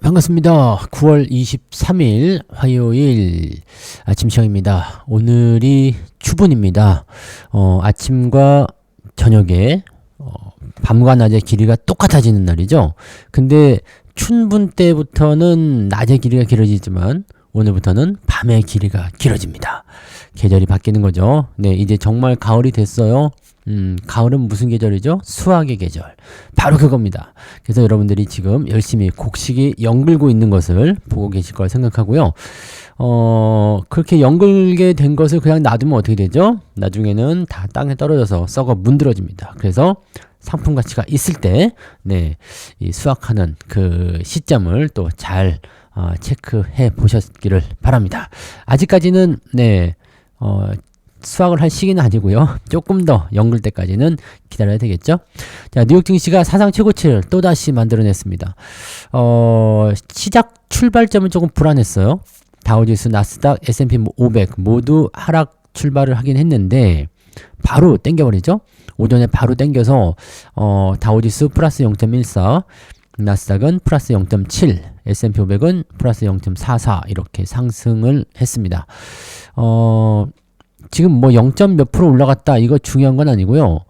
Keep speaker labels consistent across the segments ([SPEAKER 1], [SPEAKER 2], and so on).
[SPEAKER 1] 반갑습니다. 9월 23일 화요일 아침 시황입니다. 오늘이 추분입니다. 아침과 저녁에 밤과 낮의 길이가 똑같아지는 날이죠. 근데 춘분 때부터는 낮의 길이가 길어지지만 오늘부터는 밤의 길이가 길어집니다. 계절이 바뀌는 거죠. 네, 이제 정말 가을이 됐어요. 가을은 무슨 계절이죠? 수학의 계절. 바로 그겁니다. 그래서 여러분들이 지금 열심히 곡식이 연글고 있는 것을 보고 계실 걸 생각하고요. 그렇게 연글게 된 것을 그냥 놔두면 어떻게 되죠? 나중에는 다 땅에 떨어져서 썩어 문드러집니다. 그래서 상품 가치가 있을 때, 네, 이 수확하는 그 시점을 또 잘 체크해 보셨기를 바랍니다. 아직까지는, 네, 수확을 할 시기는 아니고요. 조금 더 연글 때까지는 기다려야 되겠죠. 자, 뉴욕 증시가 사상 최고치를 또다시 만들어냈습니다. 시작 출발점은 조금 불안했어요. 다우지수, 나스닥, S&P 500 모두 하락 출발을 하긴 했는데 바로 땡겨버리죠. 오전에 바로 땡겨서 다우지수 플러스 0.14, 나스닥은 플러스 0.7, S&P 500은 플러스 0.44 이렇게 상승을 했습니다. 지금 뭐 0. 몇 프로 올라갔다 이거 중요한 건 아니고요.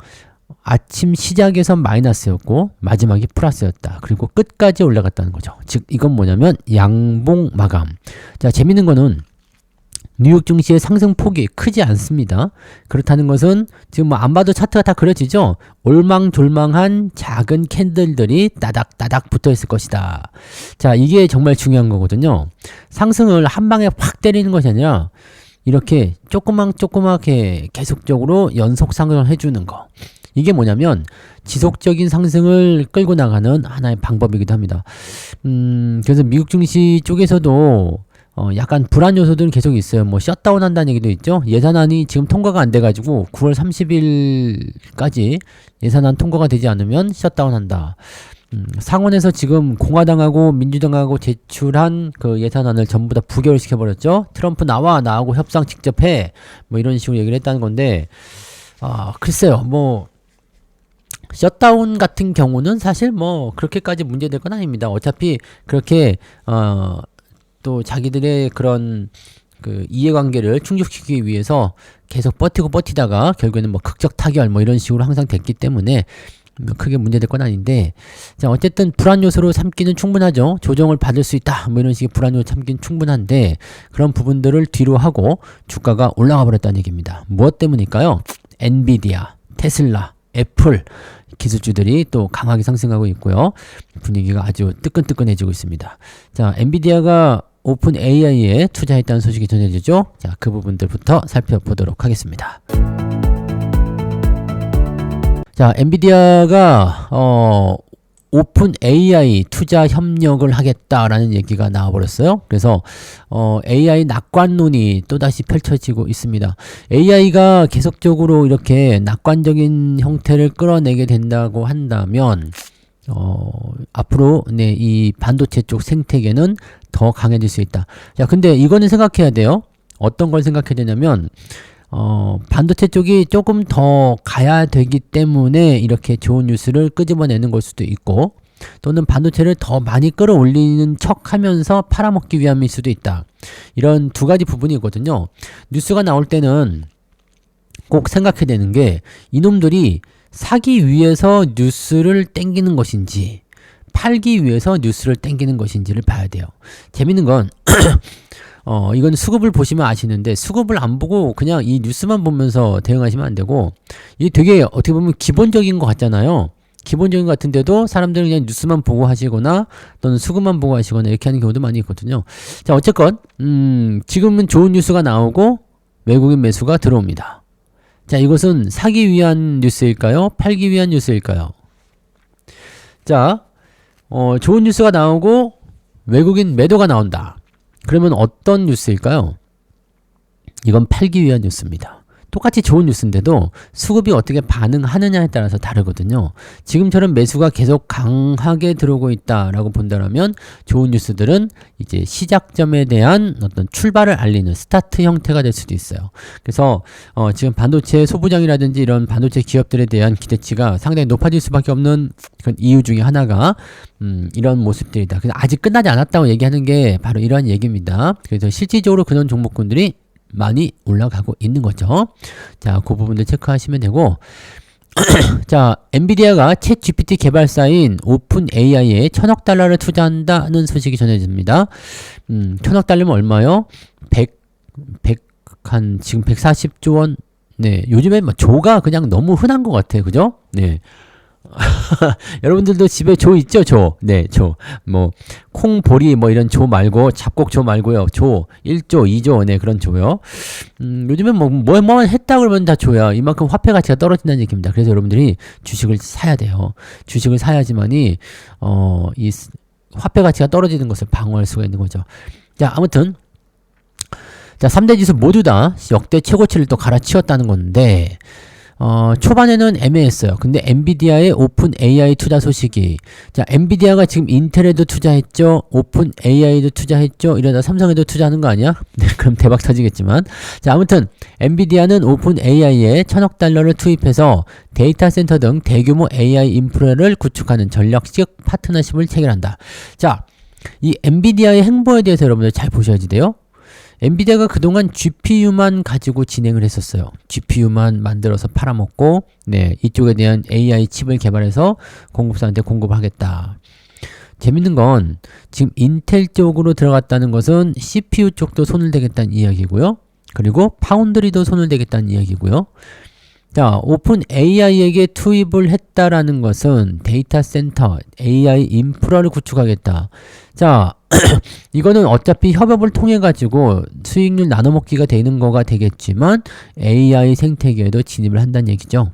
[SPEAKER 1] 아침 시작에서 마이너스였고 마지막이 플러스였다. 그리고 끝까지 올라갔다는 거죠. 즉 이건 뭐냐면 양봉 마감. 자, 재밌는 거는 뉴욕 증시의 상승폭이 크지 않습니다. 그렇다는 것은 지금 뭐 안 봐도 차트가 다 그려지죠. 올망졸망한 작은 캔들들이 따닥따닥 붙어 있을 것이다. 자, 이게 정말 중요한 거거든요. 상승을 한 방에 확 때리는 것이 아니라 이렇게 조그맣게 계속적으로 연속 상승을 해주는 거. 이게 뭐냐면 지속적인 상승을 끌고 나가는 하나의 방법이기도 합니다. 그래서 미국 증시 쪽에서도 약간 불안 요소들은 계속 있어요. 뭐 셧다운 한다는 얘기도 있죠. 예산안이 지금 통과가 안 돼가지고 9월 30일까지 예산안 통과가 되지 않으면 셧다운 한다. 상원에서 지금 공화당하고 민주당하고 제출한 그 예산안을 전부 다 부결시켜버렸죠. 트럼프 나하고 협상 직접 해. 뭐 이런 식으로 얘기를 했다는 건데, 글쎄요, 뭐, 셧다운 같은 경우는 사실 뭐, 그렇게까지 문제될 건 아닙니다. 어차피 그렇게, 또 자기들의 그런 그 이해관계를 충족시키기 위해서 계속 버티다가 결국에는 뭐 극적 타결 뭐 이런 식으로 항상 됐기 때문에 크게 문제될 건 아닌데, 자, 어쨌든 불안 요소로 삼기는 충분하죠. 조정을 받을 수 있다. 뭐 이런 식의 불안 요소 삼기는 충분한데, 그런 부분들을 뒤로 하고 주가가 올라가 버렸다는 얘기입니다. 무엇 때문일까요? 엔비디아, 테슬라, 애플 기술주들이 또 강하게 상승하고 있고요. 분위기가 아주 뜨끈뜨끈해지고 있습니다. 자, 엔비디아가 오픈 AI에 투자했다는 소식이 전해지죠. 자, 그 부분들부터 살펴보도록 하겠습니다. 자, 엔비디아가 오픈 AI 투자 협력을 하겠다라는 얘기가 나와버렸어요. 그래서 AI 낙관론이 또다시 펼쳐지고 있습니다. AI가 계속적으로 이렇게 낙관적인 형태를 끌어내게 된다고 한다면 앞으로 네, 이 반도체 쪽 생태계는 더 강해질 수 있다. 자, 근데 이거는 생각해야 돼요. 어떤 걸 생각해야 되냐면 반도체 쪽이 조금 더 가야 되기 때문에 이렇게 좋은 뉴스를 끄집어내는 걸 수도 있고, 또는 반도체를 더 많이 끌어올리는 척 하면서 팔아먹기 위함일 수도 있다. 이런 두 가지 부분이 있거든요. 뉴스가 나올 때는 꼭 생각해야 되는 게 이놈들이 사기 위해서 뉴스를 땡기는 것인지 팔기 위해서 뉴스를 땡기는 것인지를 봐야 돼요. 재밌는 건 이건 수급을 보시면 아시는데, 수급을 안 보고 그냥 이 뉴스만 보면서 대응하시면 안 되고, 이게 되게 어떻게 보면 기본적인 것 같잖아요. 기본적인 것 같은데도 사람들은 그냥 뉴스만 보고 하시거나 또는 수급만 보고 하시거나 이렇게 하는 경우도 많이 있거든요. 자, 어쨌건 지금은 좋은 뉴스가 나오고 외국인 매수가 들어옵니다. 자, 이것은 사기 위한 뉴스일까요? 팔기 위한 뉴스일까요? 자, 좋은 뉴스가 나오고 외국인 매도가 나온다. 그러면 어떤 뉴스일까요? 이건 팔기 위한 뉴스입니다. 똑같이 좋은 뉴스인데도 수급이 어떻게 반응하느냐에 따라서 다르거든요. 지금처럼 매수가 계속 강하게 들어오고 있다라고 본다면 좋은 뉴스들은 이제 시작점에 대한 어떤 출발을 알리는 스타트 형태가 될 수도 있어요. 그래서 지금 반도체 소부장이라든지 이런 반도체 기업들에 대한 기대치가 상당히 높아질 수밖에 없는 그 이유 중에 하나가 이런 모습들이다. 그래서 아직 끝나지 않았다고 얘기하는 게 바로 이러한 얘기입니다. 그래서 실질적으로 그런 종목군들이 많이 올라가고 있는 거죠. 자, 그 부분들 체크하시면 되고 자, 엔비디아가 챗 GPT 개발사인 오픈 AI에 1000억 달러를 투자한다는 소식이 전해집니다. 1000억 달러면 얼마요? 지금 140조 원. 네, 요즘에 뭐 조가 그냥 너무 흔한 것 같아요. 그죠? 네. 여러분들도 집에 조 있죠? 조. 네, 조. 뭐 콩보리 뭐 이런 조 말고 잡곡 조 말고요. 조 1조, 2조 네, 그런 조요. 요즘엔 뭐 했다 그러면 다 조야. 이만큼 화폐 가치가 떨어진다는 얘기입니다. 그래서 여러분들이 주식을 사야 돼요. 주식을 사야지만이 이 화폐 가치가 떨어지는 것을 방어할 수가 있는 거죠. 자, 아무튼 자, 3대 지수 모두 다 역대 최고치를 또 갈아치웠다는 건데 초반에는 애매했어요. 근데 엔비디아의 오픈 AI 투자 소식이 자, 엔비디아가 지금 인텔에도 투자했죠. 오픈 AI도 투자했죠. 이러다 삼성에도 투자하는 거 아니야? 네, 그럼 대박 터지겠지만 자, 아무튼 엔비디아는 오픈 AI에 1000억 달러를 투입해서 데이터 센터 등 대규모 AI 인프라를 구축하는 전략적 파트너십을 체결한다. 자, 이 엔비디아의 행보에 대해서 여러분들 잘 보셔야지 돼요. 엔비디아가 그동안 GPU만 가지고 진행을 했었어요. GPU만 만들어서 팔아먹고 네, 이쪽에 대한 AI 칩을 개발해서 공급사한테 공급을 하겠다. 재밌는 건 지금 인텔 쪽으로 들어갔다는 것은 CPU 쪽도 손을 대겠다는 이야기고요. 그리고 파운드리도 손을 대겠다는 이야기고요. 자, 오픈 AI에게 투입을 했다라는 것은 데이터 센터, AI 인프라를 구축하겠다. 자, 이거는 어차피 협업을 통해 가지고 수익률 나눠먹기가 되는 거가 되겠지만 AI 생태계에도 진입을 한다는 얘기죠.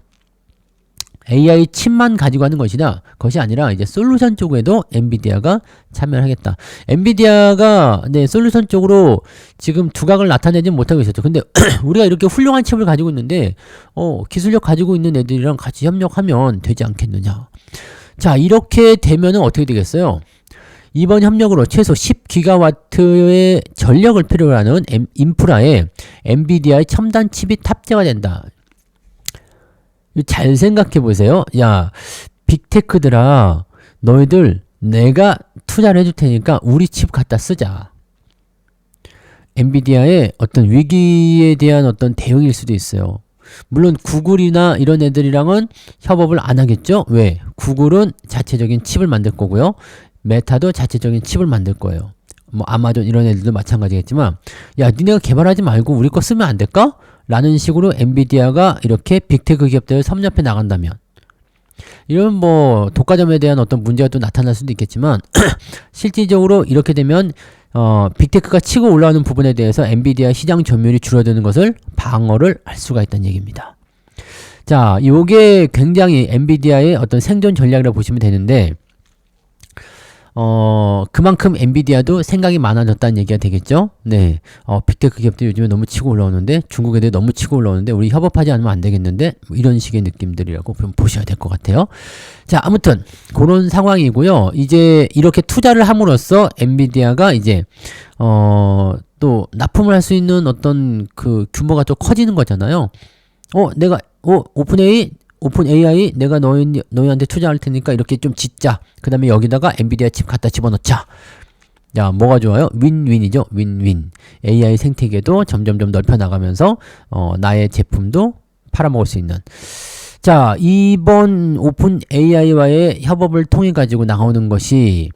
[SPEAKER 1] AI 칩만 가지고 하는 것이 아니라 이제 솔루션 쪽에도 엔비디아가 참여를 하겠다. 엔비디아가 네, 솔루션 쪽으로 지금 두각을 나타내진 못하고 있었죠. 근데 우리가 이렇게 훌륭한 칩을 가지고 있는데 기술력 가지고 있는 애들이랑 같이 협력하면 되지 않겠느냐. 자, 이렇게 되면은 어떻게 되겠어요? 이번 협력으로 최소 10기가와트의 전력을 필요로 하는 인프라에 엔비디아의 첨단 칩이 탑재가 된다. 잘 생각해 보세요. 야, 빅테크들아, 너희들 내가 투자를 해줄 테니까 우리 칩 갖다 쓰자. 엔비디아의 어떤 위기에 대한 어떤 대응일 수도 있어요. 물론 구글이나 이런 애들이랑은 협업을 안 하겠죠? 왜? 구글은 자체적인 칩을 만들 거고요. 메타도 자체적인 칩을 만들 거예요. 뭐 아마존 이런 애들도 마찬가지겠지만 야, 니네가 개발하지 말고 우리 거 쓰면 안 될까? 라는 식으로 엔비디아가 이렇게 빅테크 기업들을 섭렵해 나간다면 이런 뭐 독과점에 대한 어떤 문제가 또 나타날 수도 있겠지만 실질적으로 이렇게 되면 빅테크가 치고 올라오는 부분에 대해서 엔비디아 시장 점유율이 줄어드는 것을 방어를 할 수가 있다는 얘기입니다. 자, 요게 굉장히 엔비디아의 어떤 생존 전략이라고 보시면 되는데 그만큼 엔비디아도 생각이 많아졌다는 얘기가 되겠죠? 네. 빅테크 기업들이 요즘에 너무 치고 올라오는데, 중국 애들이 너무 치고 올라오는데, 우리 협업하지 않으면 안 되겠는데, 뭐 이런 식의 느낌들이라고 보셔야 될 것 같아요. 자, 아무튼, 그런 상황이고요. 이제 이렇게 투자를 함으로써 엔비디아가 이제, 또 납품을 할 수 있는 어떤 그 규모가 좀 커지는 거잖아요. 오픈 AI 내가 너희한테 투자할 테니까 이렇게 좀 짓자. 그 다음에 여기다가 엔비디아 칩 갖다 집어넣자. 야, 뭐가 좋아요? 윈윈이죠. 윈윈. AI 생태계도 점점점 넓혀 나가면서 나의 제품도 팔아먹을 수 있는. 자, 이번 오픈 AI와의 협업을 통해 가지고 나오는 것이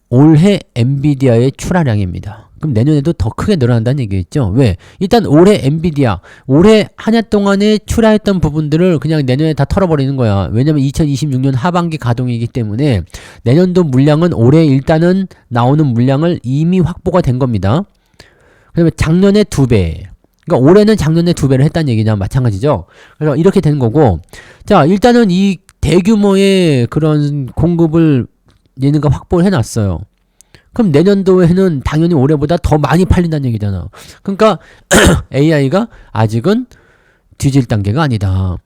[SPEAKER 1] 올해 엔비디아의 출하량입니다. 그럼 내년에도 더 크게 늘어난다는 얘기겠죠? 왜? 일단 올해 엔비디아, 올해 한 해 동안에 출하했던 부분들을 그냥 내년에 다 털어버리는 거야. 왜냐면 2026년 하반기 가동이기 때문에 내년도 물량은 올해 일단은 나오는 물량을 이미 확보가 된 겁니다. 그다음에 작년에 2배. 그러니까 올해는 작년에 2배를 했다는 얘기냐 마찬가지죠. 그래서 이렇게 된 거고, 자, 일단은 이 대규모의 그런 공급을 얘네가 확보를 해놨어요. 그럼 내년도에는 당연히 올해보다 더 많이 팔린다는 얘기잖아. 그러니까 AI가 아직은 뒤질 단계가 아니다.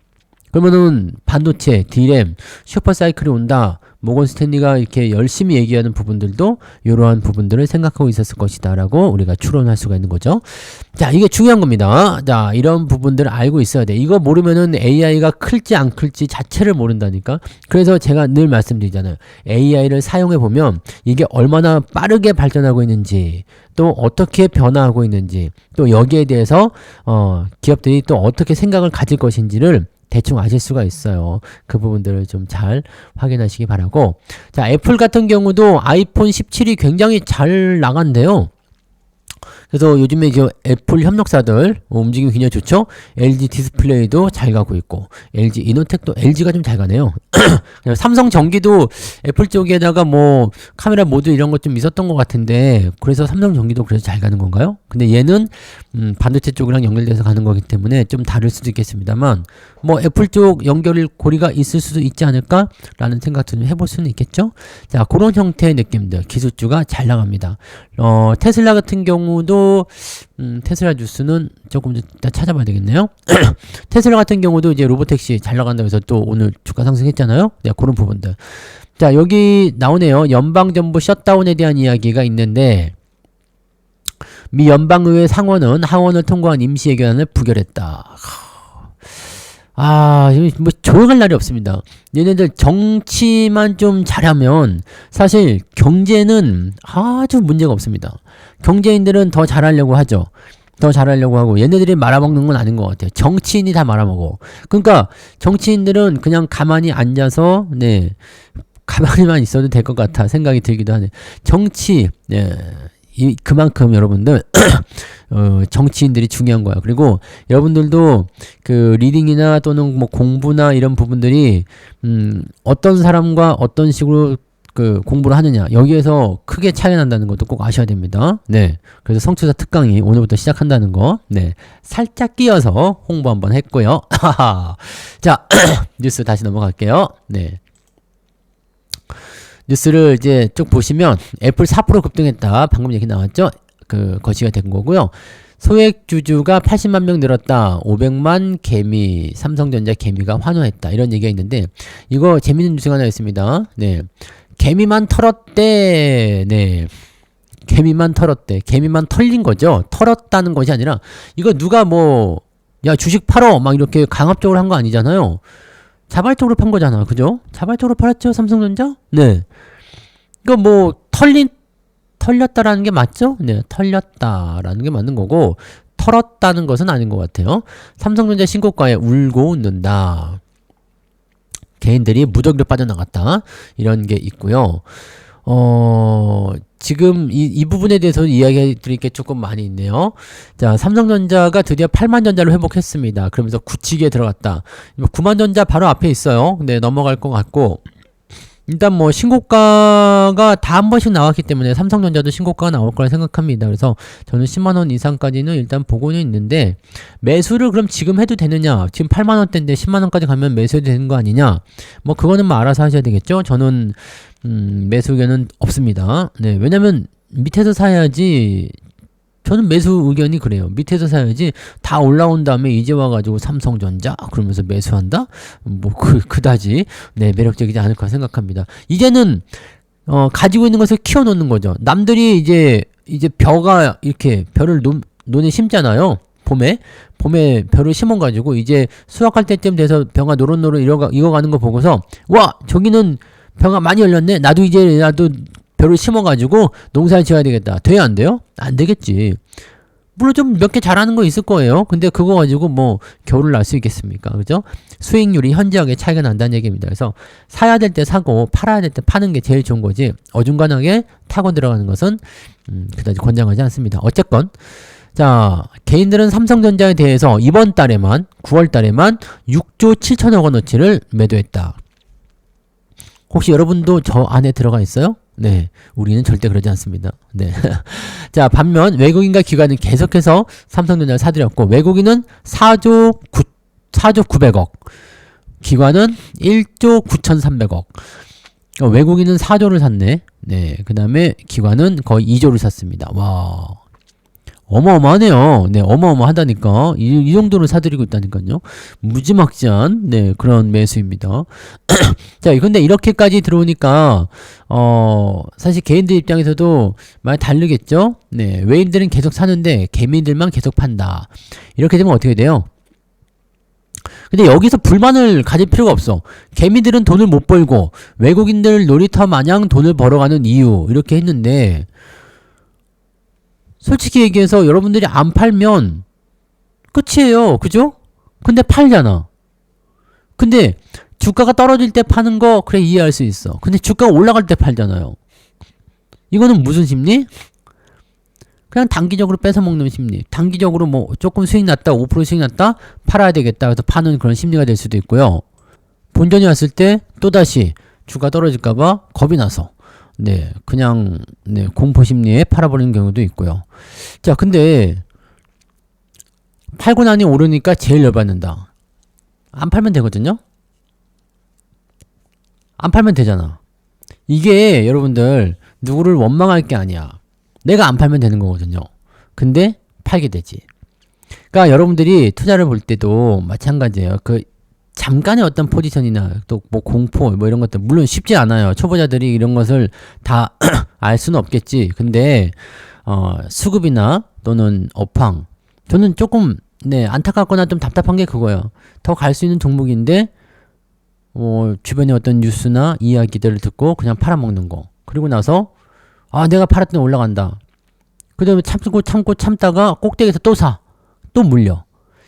[SPEAKER 1] 그러면은 반도체, D램, 슈퍼사이클이 온다. 모건 스탠리가 이렇게 열심히 얘기하는 부분들도 이러한 부분들을 생각하고 있었을 것이다 라고 우리가 추론할 수가 있는 거죠. 자, 이게 중요한 겁니다. 자, 이런 부분들을 알고 있어야 돼. 이거 모르면은 AI가 클지 안 클지 자체를 모른다니까. 그래서 제가 늘 말씀드리잖아요. AI를 사용해 보면 이게 얼마나 빠르게 발전하고 있는지, 또 어떻게 변화하고 있는지, 또 여기에 대해서 기업들이 또 어떻게 생각을 가질 것인지를 대충 아실 수가 있어요. 그 부분들을 좀 잘 확인하시기 바라고. 자, 애플 같은 경우도 아이폰 17이 굉장히 잘 나간대요. 그래서 요즘에 이제 애플 협력사들 움직임이 굉장히 좋죠. LG 디스플레이도 잘 가고 있고, LG 이노텍도 LG가 좀 잘 가네요. 삼성 전기도 애플 쪽에다가 뭐 카메라 모드 이런 것 좀 있었던 것 같은데, 그래서 삼성 전기도 그래서 잘 가는 건가요? 근데 얘는 반도체 쪽이랑 연결돼서 가는 거기 때문에 좀 다를 수도 있겠습니다만, 뭐 애플 쪽 연결 고리가 있을 수도 있지 않을까? 라는 생각도 좀 해볼 수는 있겠죠. 자, 그런 형태의 느낌들, 기술주가 잘 나갑니다. 테슬라 같은 경우도 테슬라 뉴스는 조금 이따 찾아봐야 되겠네요. 테슬라 같은 경우도 이제 로보택시 잘 나간다고 해서 또 오늘 주가 상승했잖아요. 네, 그런 부분들. 자, 여기 나오네요. 연방정부 셧다운에 대한 이야기가 있는데, 미 연방의회 상원은 하원을 통과한 임시예결안을 부결했다. 뭐 조용할 날이 없습니다. 얘네들 정치만 좀 잘하면 사실 경제는 아주 문제가 없습니다. 경제인들은 더 잘하려고 하죠. 더 잘하려고 하고, 얘네들이 말아먹는 건 아닌 것 같아요. 정치인이 다 말아먹어. 그러니까 정치인들은 그냥 가만히 앉아서 가만히만 있어도 될 것 같아 생각이 들기도 하네. 정치, 그만큼 여러분들 정치인들이 중요한 거야. 그리고 여러분들도 그 리딩이나 또는 뭐 공부나 이런 부분들이 어떤 사람과 어떤 식으로 그 공부를 하느냐, 여기에서 크게 차이 난다는 것도 꼭 아셔야 됩니다. 네. 그래서 성투사 특강이 오늘부터 시작한다는 거, 살짝 끼어서 홍보 한번 했고요. 자, 뉴스 다시 넘어갈게요. 네. 뉴스를 이제 쭉 보시면 애플 4% 급등했다. 방금 얘기 나왔죠? 그 거시가 된 거고요. 소액 주주가 80만 명 늘었다. 500만 개미, 삼성전자 개미가 환호했다. 이런 얘기가 있는데, 이거 재밌는 뉴스가 하나 있습니다. 네. 개미만 털었대. 네. 개미만 털었대. 개미만 털린 거죠. 털었다는 것이 아니라, 이거 누가 뭐, 야, 주식 팔어! 막 이렇게 강압적으로 한 거 아니잖아요. 자발적으로 판 거잖아. 그죠? 자발적으로 팔았죠, 삼성전자? 네. 이거 뭐, 털렸다라는 게 맞죠? 네, 털렸다라는 게 맞는 거고, 털었다는 것은 아닌 것 같아요. 삼성전자 신고가에 울고 웃는다. 개인들이 무더기로 빠져나갔다. 이런 게 있고요. 지금 이 부분에 대해서 이야기 드릴 게 조금 많이 있네요. 자, 삼성전자가 드디어 8만 전자를 회복했습니다. 그러면서 굳히기에 들어갔다. 9만 전자 바로 앞에 있어요. 근데 넘어갈 것 같고, 일단 뭐 신고가가 다 한 번씩 나왔기 때문에 삼성전자도 신고가가 나올 거라 생각합니다. 그래서 저는 10만원 이상까지는 일단 보고는 있는데, 매수를 그럼 지금 해도 되느냐, 지금 8만원대인데 10만원까지 가면 매수해도 되는 거 아니냐, 뭐 그거는 뭐 알아서 하셔야 되겠죠. 저는 매수 의견은 없습니다. 네, 왜냐면 밑에서 사야지. 저는 매수 의견이 그래요. 밑에서 사야지. 다 올라온 다음에 이제 와가지고 삼성전자 그러면서 매수한다? 뭐 그다지 매력적이지 않을 거라 생각합니다. 이제는 가지고 있는 것을 키워놓는 거죠. 남들이 이제 벼가 이렇게 벼를 논에 심잖아요. 봄에 벼를 심어가지고 이제 수확할 때쯤 돼서 벼가 노릇노릇 익어가는 거 보고서, 와, 저기는 벼가 많이 열렸네. 나도 벼를 심어가지고 농사를 지어야 되겠다. 돼야 안 돼요? 안 되겠지. 물론 좀 몇 개 잘하는 거 있을 거예요. 근데 그거 가지고 뭐 겨울을 날 수 있겠습니까? 그죠? 수익률이 현저하게 차이가 난다는 얘기입니다. 그래서 사야 될 때 사고 팔아야 될 때 파는 게 제일 좋은 거지, 어중간하게 타고 들어가는 것은 그다지 권장하지 않습니다. 어쨌건 자, 개인들은 삼성전자에 대해서 이번 달에만 9월 달에만 6조 7천억 원어치를 매도했다. 혹시 여러분도 저 안에 들어가 있어요? 네, 우리는 절대 그러지 않습니다. 네. 자, 반면 외국인과 기관은 계속해서 삼성전자를 사들였고, 외국인은 4조 900억, 기관은 1조 9,300억. 외국인은 4조를 샀네. 네, 그 다음에 기관은 거의 2조를 샀습니다. 와, 어마어마하네요. 네, 어마어마하다니까. 이 정도로 사들이고 있다니까요. 무지막지한, 네, 그런 매수입니다. 자, 근데 이렇게까지 들어오니까, 사실 개인들 입장에서도 많이 다르겠죠? 네, 외인들은 계속 사는데, 개미들만 계속 판다. 이렇게 되면 어떻게 돼요? 근데 여기서 불만을 가질 필요가 없어. 개미들은 돈을 못 벌고, 외국인들 놀이터 마냥 돈을 벌어가는 이유, 이렇게 했는데, 솔직히 얘기해서 여러분들이 안 팔면 끝이에요. 그죠? 근데 팔잖아. 근데 주가가 떨어질 때 파는 거 그래 이해할 수 있어. 근데 주가가 올라갈 때 팔잖아요. 이거는 무슨 심리? 그냥 단기적으로 뺏어 먹는 심리. 단기적으로 뭐 조금 수익 났다, 5% 수익 났다, 팔아야 되겠다. 그래서 파는 그런 심리가 될 수도 있고요. 본전이 왔을 때 또다시 주가 떨어질까봐 겁이 나서 네, 그냥 네, 공포 심리에 팔아버리는 경우도 있고요. 자, 근데 팔고 나니 오르니까 제일 열받는다. 안 팔면 되거든요? 안 팔면 되잖아. 이게 여러분들 누구를 원망할 게 아니야. 내가 안 팔면 되는 거거든요. 근데 팔게 되지. 그러니까 여러분들이 투자를 볼 때도 마찬가지예요. 그 잠깐의 어떤 포지션이나 또 뭐 공포 뭐 이런 것들 물론 쉽지 않아요. 초보자들이 이런 것을 다 알 수는 없겠지. 근데 수급이나 또는 업황 저는 조금 네 안타깝거나 좀 답답한 게 그거예요. 더 갈 수 있는 종목인데 주변에 어떤 뉴스나 이야기들을 듣고 그냥 팔아먹는 거. 그리고 나서 내가 팔았더니 올라간다. 그 다음에 참다가 꼭대기에서 또 사. 또 물려.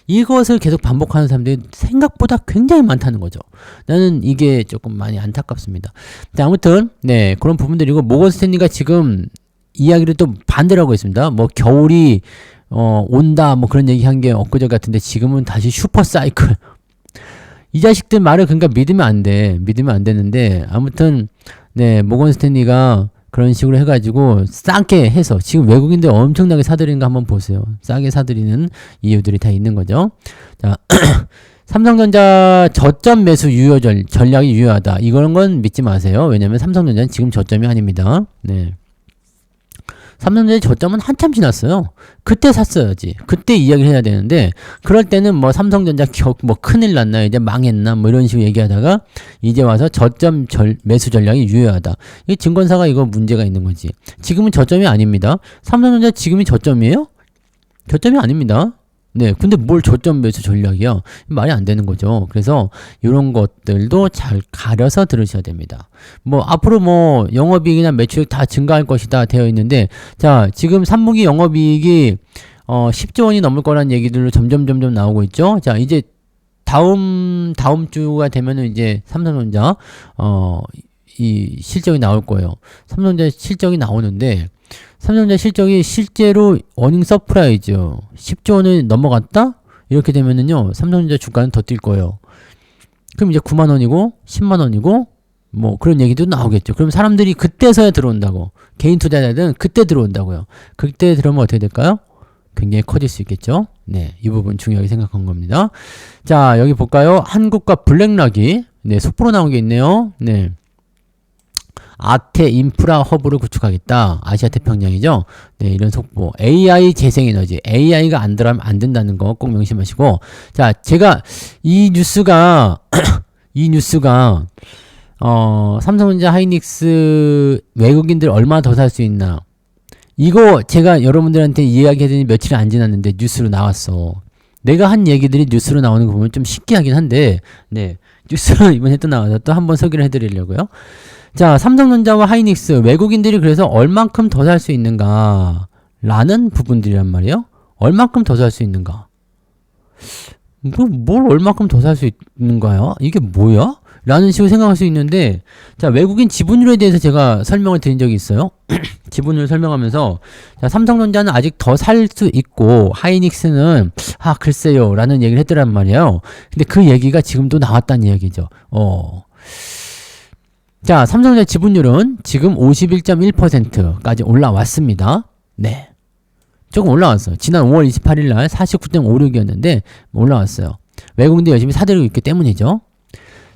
[SPEAKER 1] 이것을 계속 반복하는 사람들이 생각보다 굉장히 많다는 거죠. 나는 이게 조금 많이 안타깝습니다. 자, 아무튼 네 그런 부분들이고 모건 스탠리가 지금 이야기를 또 반대로 하고 있습니다. 뭐 겨울이 온다 뭐 그런 얘기 한 게 엊그제 같은데 지금은 다시 슈퍼 사이클. 이 자식들 말을 그러니까 믿으면 안 돼. 믿으면 안 되는데 아무튼 네 모건 스탠리가 그런 식으로 해가지고 싸게 해서 지금 외국인들 엄청나게 사들이는 거 한번 보세요. 싸게 사들이는 이유들이 다 있는 거죠. 자, 삼성전자 저점 매수 전략이 유효하다. 이런 건 믿지 마세요. 왜냐면 삼성전자는 지금 저점이 아닙니다. 네. 삼성전자의 저점은 한참 지났어요. 그때 샀어야지. 그때 이야기를 해야 되는데 그럴 때는 뭐 삼성전자 뭐 큰일 났나 이제 망했나 뭐 이런 식으로 얘기하다가 이제 와서 저점 매수 전략이 유효하다. 이 증권사가 이거 문제가 있는 거지. 지금은 저점이 아닙니다. 삼성전자 지금이 저점이에요? 저점이 아닙니다. 네, 근데 뭘 저점 매수 전략이야? 말이 안 되는 거죠. 그래서 이런 것들도 잘 가려서 들으셔야 됩니다. 뭐 앞으로 뭐 영업이익이나 매출액 다 증가할 것이다 되어 있는데, 자 지금 3분기 영업이익이 10조 원이 넘을 거라는 얘기들로 점점 나오고 있죠. 자 이제 다음 주가 되면은 이제 삼성전자 이 실적이 나올 거예요. 삼성전자 실적이 나오는데. 삼성전자 실적이 실제로 어닝 서프라이즈 10조 원을 넘어갔다? 이렇게 되면은요 삼성전자 주가는 더 뛸 거예요. 그럼 이제 9만 원이고 10만 원이고 뭐 그런 얘기도 나오겠죠. 그럼 사람들이 그때서야 들어온다고. 개인 투자자들은 그때 들어온다고요. 그때 들어오면 어떻게 될까요? 굉장히 커질 수 있겠죠. 네, 이 부분 중요하게 생각한 겁니다. 자, 여기 볼까요? 한국과 블랙락이 네, 속보로 나온 게 있네요. 네. 아태 인프라 허브를 구축하겠다. 아시아 태평양이죠. 네, 이런 속보. AI 재생에너지. AI가 안 들어가면 안 된다는 거 꼭 명심하시고. 자, 제가 이 뉴스가 삼성전자 하이닉스 외국인들 얼마 더 살 수 있나? 이거 제가 여러분들한테 이야기하더니 며칠이 안 지났는데 뉴스로 나왔어. 내가 한 얘기들이 뉴스로 나오는 거 보면 좀 신기하긴 한데, 네, 뉴스로 이번에 또 나와서 또 한번 소개를 해드리려고요. 자, 삼성전자와 하이닉스 외국인들이 그래서 얼만큼 더 살 수 있는가 라는 부분들이란 말이에요. 얼만큼 더 살 수 있는가? 뭘 얼만큼 더 살 수 있는가요? 이게 뭐야? 라는 식으로 생각할 수 있는데, 자, 외국인 지분율에 대해서 제가 설명을 드린 적이 있어요. 지분율 설명하면서, 자, 삼성전자는 아직 더 살 수 있고, 하이닉스는, 글쎄요, 라는 얘기를 했더란 말이에요. 근데 그 얘기가 지금도 나왔다는 이야기죠. 자, 삼성전자 지분율은 지금 51.1%까지 올라왔습니다. 네. 조금 올라왔어요. 지난 5월 28일 날 49.56이었는데 올라왔어요. 외국인들 열심히 사들이고 있기 때문이죠.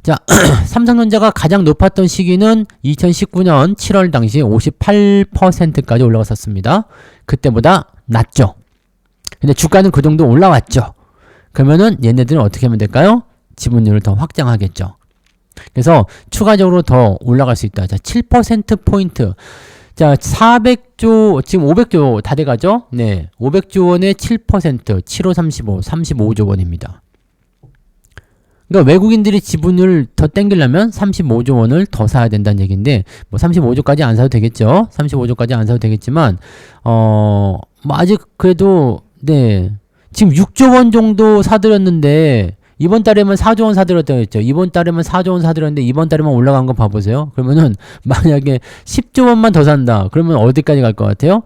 [SPEAKER 1] 자, 삼성전자가 가장 높았던 시기는 2019년 7월 당시 58%까지 올라갔었습니다. 그때보다 낮죠. 근데 주가는 그 정도 올라왔죠. 그러면은 얘네들은 어떻게 하면 될까요? 지분율을 더 확장하겠죠. 그래서 추가적으로 더 올라갈 수 있다. 자, 7%포인트. 자, 400조, 지금 500조 다 돼가죠? 네. 500조 원의 7%, 7535, 35조 원입니다. 그러니까 외국인들이 지분을 더 땡기려면 35조 원을 더 사야 된다는 얘기인데, 뭐 35조까지 안 사도 되겠죠? 35조까지 안 사도 되겠지만, 뭐 아직 그래도, 네. 지금 6조 원 정도 사들였는데, 이번 달에만 4조 원 사들였다고 했죠. 이번 달에만 4조 원 사들였는데 이번 달에만 올라간 거 봐보세요. 그러면은 만약에 10조 원만 더 산다. 그러면 어디까지 갈 것 같아요?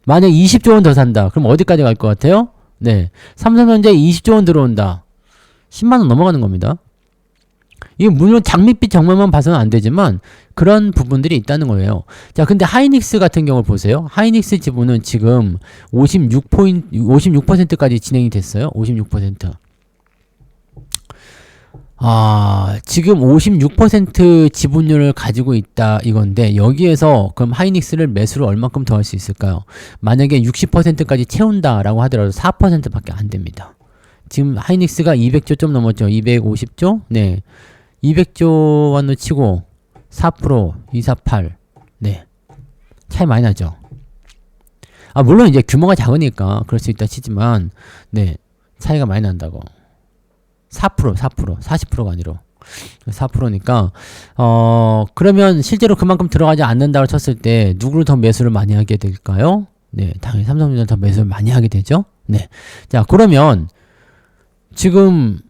[SPEAKER 1] 만약에 20조 원 더 산다. 그럼 어디까지 갈 것 같아요? 네. 삼성전자에 20조 원 들어온다. 10만 원 넘어가는 겁니다. 이게 물론 장밋빛 정말만 봐서는 안 되지만 그런 부분들이 있다는 거예요. 자, 근데 하이닉스 같은 경우를 보세요. 하이닉스 지분은 지금 56%까지 진행이 됐어요. 56%. 지금 56% 지분율을 가지고 있다 이건데 여기에서 그럼 하이닉스를 매수를 얼만큼 더 할 수 있을까요? 만약에 60%까지 채운다라고 하더라도 4%밖에 안 됩니다. 지금 하이닉스가 200조 좀 넘었죠. 250조? 네. 200조 원으로 치고 4%, 248. 네. 차이 많이 나죠. 물론 이제 규모가 작으니까 그럴 수 있다 치지만 네. 차이가 많이 난다고. 4%, 40%가 아니라 4%니까 그러면 실제로 그만큼 들어가지 않는다고 쳤을 때 누구를 더 매수를 많이 하게 될까요? 네, 당연히 삼성전자 더 매수를 많이 하게 되죠. 네, 자 그러면 지금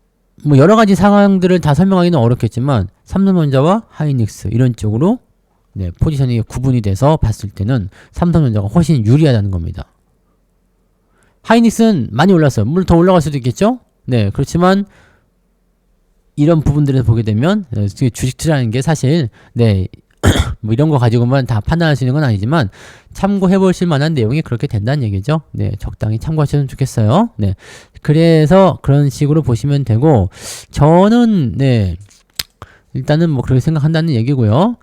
[SPEAKER 1] 뭐 여러 가지 상황들을 다 설명하기는 어렵겠지만 삼성전자와 하이닉스 이런 쪽으로 네, 포지션이 구분이 돼서 봤을 때는 삼성전자가 훨씬 유리하다는 겁니다. 하이닉스는 많이 올랐어요. 물론 더 올라갈 수도 있겠죠? 네, 그렇지만 이런 부분들에서 보게 되면 주식 투자라는 게 사실 네 뭐 이런 거 가지고만 다 판단할 수 있는 건 아니지만 참고해 보실 만한 내용이 그렇게 된다는 얘기죠. 네, 적당히 참고하시면 좋겠어요. 네, 그래서 그런 식으로 보시면 되고 저는 네 일단은 뭐 그렇게 생각한다는 얘기고요.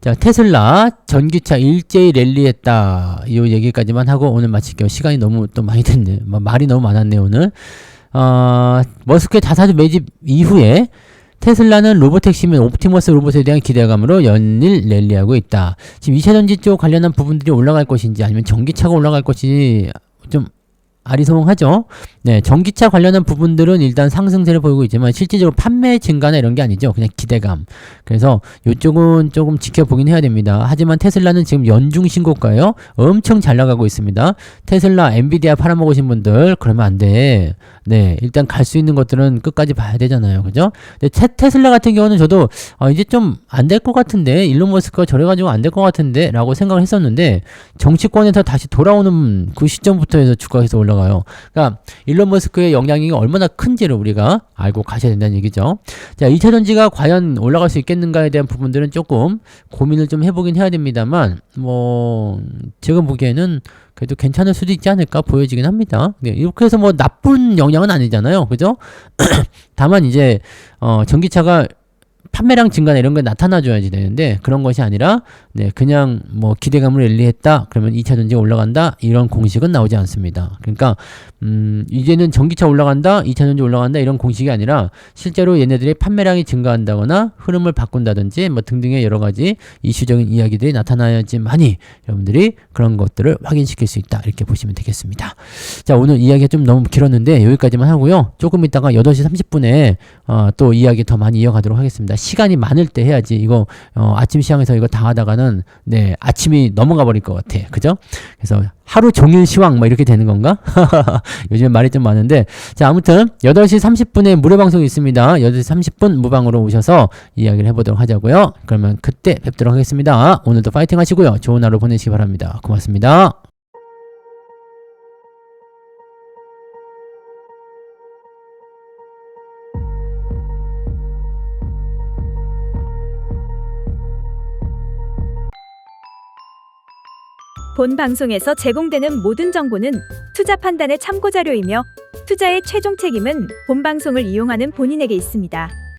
[SPEAKER 1] 자, 테슬라 전기차 일제히 랠리했다 이 얘기까지만 하고 오늘 마칠게요. 시간이 너무 또 많이 됐네. 말이 너무 많았네요 오늘. 머스크의 자사주 매집 이후에 테슬라는 로보택시 및 옵티머스 로봇에 대한 기대감으로 연일 랠리하고 있다. 지금 2차전지 쪽 관련한 부분들이 올라갈 것인지 아니면 전기차가 올라갈 것인지 좀 아리송하죠. 네, 전기차 관련한 부분들은 일단 상승세를 보이고 있지만 실질적으로 판매 증가나 이런 게 아니죠. 그냥 기대감. 그래서 이쪽은 조금 지켜보긴 해야 됩니다. 하지만 테슬라는 지금 연중 신고가예요. 엄청 잘 나가고 있습니다. 테슬라, 엔비디아 팔아먹으신 분들 그러면 안 돼. 네, 일단 갈 수 있는 것들은 끝까지 봐야 되잖아요. 그죠? 근데 테슬라 같은 경우는 저도 이제 좀 안 될 것 같은데 일론 머스크가 저래가지고 안 될 것 같은데 라고 생각을 했었는데 정치권에서 다시 돌아오는 그 시점부터 해서 주가가 계속 올라가요. 그러니까 일론 머스크의 영향이 얼마나 큰지를 우리가 알고 가셔야 된다는 얘기죠. 자, 2차전지가 과연 올라갈 수 있겠는가에 대한 부분들은 조금 고민을 좀 해보긴 해야 됩니다만 뭐 제가 보기에는 그래도 괜찮을 수도 있지 않을까 보여지긴 합니다. 네, 이렇게 해서 뭐 나쁜 영향은 아니잖아요. 그죠? 다만 이제 전기차가 판매량 증가나 이런 게 나타나줘야지 되는데 그런 것이 아니라 네, 그냥 뭐 기대감을 랠리했다 그러면 2차전지가 올라간다 이런 공식은 나오지 않습니다. 그러니까 이제는 전기차 올라간다 2차전지 올라간다 이런 공식이 아니라 실제로 얘네들의 판매량이 증가한다거나 흐름을 바꾼다든지 뭐 등등의 여러 가지 이슈적인 이야기들이 나타나야지만이 여러분들이 그런 것들을 확인시킬 수 있다 이렇게 보시면 되겠습니다. 자, 오늘 이야기가 좀 너무 길었는데 여기까지만 하고요. 조금 있다가 8시 30분에 또 이야기 더 많이 이어가도록 하겠습니다. 시간이 많을 때 해야지 이거 아침 시황에서 이거 다 하다가는 네 아침이 넘어가 버릴 것 같아. 그죠? 그래서 하루 종일 시황 뭐 이렇게 되는 건가? 요즘 말이 좀 많은데 자 아무튼 8시 30분에 무료 방송이 있습니다. 8시 30분 무방으로 오셔서 이야기를 해보도록 하자고요. 그러면 그때 뵙도록 하겠습니다. 오늘도 파이팅 하시고요. 좋은 하루 보내시기 바랍니다. 고맙습니다.
[SPEAKER 2] 본 방송에서 제공되는 모든 정보는 투자 판단의 참고 자료이며 투자의 최종 책임은 본 방송을 이용하는 본인에게 있습니다.